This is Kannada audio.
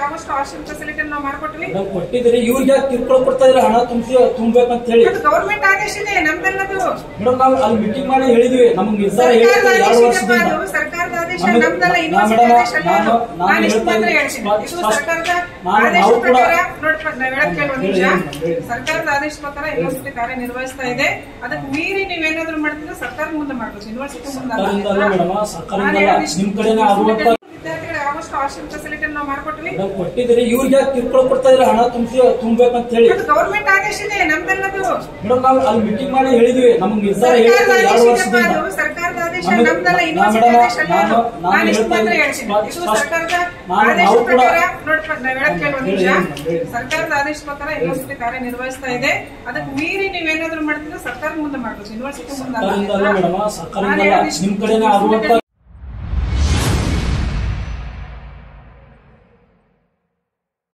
ಆಲ್ಮೋಸ್ಟ್ ಹಾಸ್ಟೆಲ್ ಫೆಸಿಲಿಟಿ ನಾವು ಮಾಡ್ಕೊಟ್ವಿ. ಕೊಟ್ಟಿದ್ರಿ ಇವ್ರಿಗೆ ಕಿರುಕುಳ ಕೊಡ್ತಾ ಇದ್ರೆ ಹಣ ತುಂಬಬೇಕಂತ ಹೇಳಿ ಗವರ್ಮೆಂಟ್ ಆದೇಶ ಇದೆ ನಮ್ದೆಲ್ಲದು. ಮೇಡಮ್ ನಾವು ಅಲ್ಲಿ ಮೀಟಿಂಗ್ ಮಾಡಿ ಹೇಳಿದ್ವಿ, ನಮ್ಗೆ ನಿರ್ಧಾರ ಸರ್ಕಾರದ ಆದೇಶ ನಮ್ದೆಲ್ಲ ಯೂನಿವರ್ಸಿಟಿ ಆದೇಶ ಅಲ್ಲ. ನಾನು ಇಷ್ಟು ಮಾತ್ರ ಹೇಳ್ತೀನಿ, ಇದು ಸರ್ಕಾರದ ಆದೇಶ ಪ್ರಕಾರ ನಾವ್ ಹೇಳಕ್ ಕೆಲವು ನಿಮಿಷ. ಸರ್ಕಾರದ ಆದೇಶ ಪ್ರಕಾರ ಯೂನಿವರ್ಸಿಟಿ ಕಾರ್ಯನಿರ್ವಹಿಸ್ತಾ ಇದೆ. ಅದಕ್ಕೆ ಮೀರಿ ನೀವೇನಾದ್ರೂ ಮಾಡ್ತಿದ್ರೆ ಸರ್ಕಾರ ಮುಂದೆ ಮಾಡ್ಬೇಕು, ಯೂನಿವರ್ಸಿಟಿ ಮುಂದೆ ವಿದ್ಯಾರ್ಥಿಗಳ ಆಲ್ಮೋಸ್ಟ್ ಹಾಸ್ಟೆಲ್ ಫೆಸಿಲಿಟಿ ನಾವು ಮಾಡ್ಕೊಟ್ವಿ. ಕೊಟ್ಟಿದ್ರಿ ಇವ್ರಿಗೆ ಕಿರುಕುಳ ಕೊಡ್ತಾ ಇದ್ರೆ ಹಣ ತುಂಬಬೇಕಂತ ಹೇಳಿ ಗವರ್ಮೆಂಟ್ ಆದೇಶ ಇದೆ ನಮ್ದೆಲ್ಲದು. ಮೇಡಮ್ ನಾವು ಅಲ್ಲಿ ಮೀಟಿಂಗ್ ಮಾಡಿ ಹೇಳಿದ್ವಿ, ನಮ್ಗೆ ನಿರ್ಧಾರ ಸರ್ಕಾರದ ಆದೇಶ ನಮ್ದೆಲ್ಲ ಯೂನಿವರ್ಸಿಟಿ ಆದೇಶ ಅಲ್ಲ. ನಾನು ಇಷ್ಟು ಮಾತ್ರ ಹೇಳ್ತೀನಿ, ಇದು ಸರ್ಕಾರದ ಆದೇಶ ಪ್ರಕಾರ ನಾವ್ ಹೇಳಕ್ ಕೆಲವು ನಿಮಿಷ. ಸರ್ಕಾರದ ಆದೇಶ ಪ್ರಕಾರ ಯೂನಿವರ್ಸಿಟಿ ಕಾರ್ಯನಿರ್ವಹಿಸ್ತಾ ಇದೆ. ಅದಕ್ಕೆ ಮೀರಿ ನೀವೇನಾದ್ರೂ ಮಾಡ್ತಿದ್ರೆ ಸರ್ಕಾರ ಮುಂದೆ ಮಾಡ್ಬೇಕು, ಯೂನಿವರ್ಸಿಟಿ ಮುಂದೆ.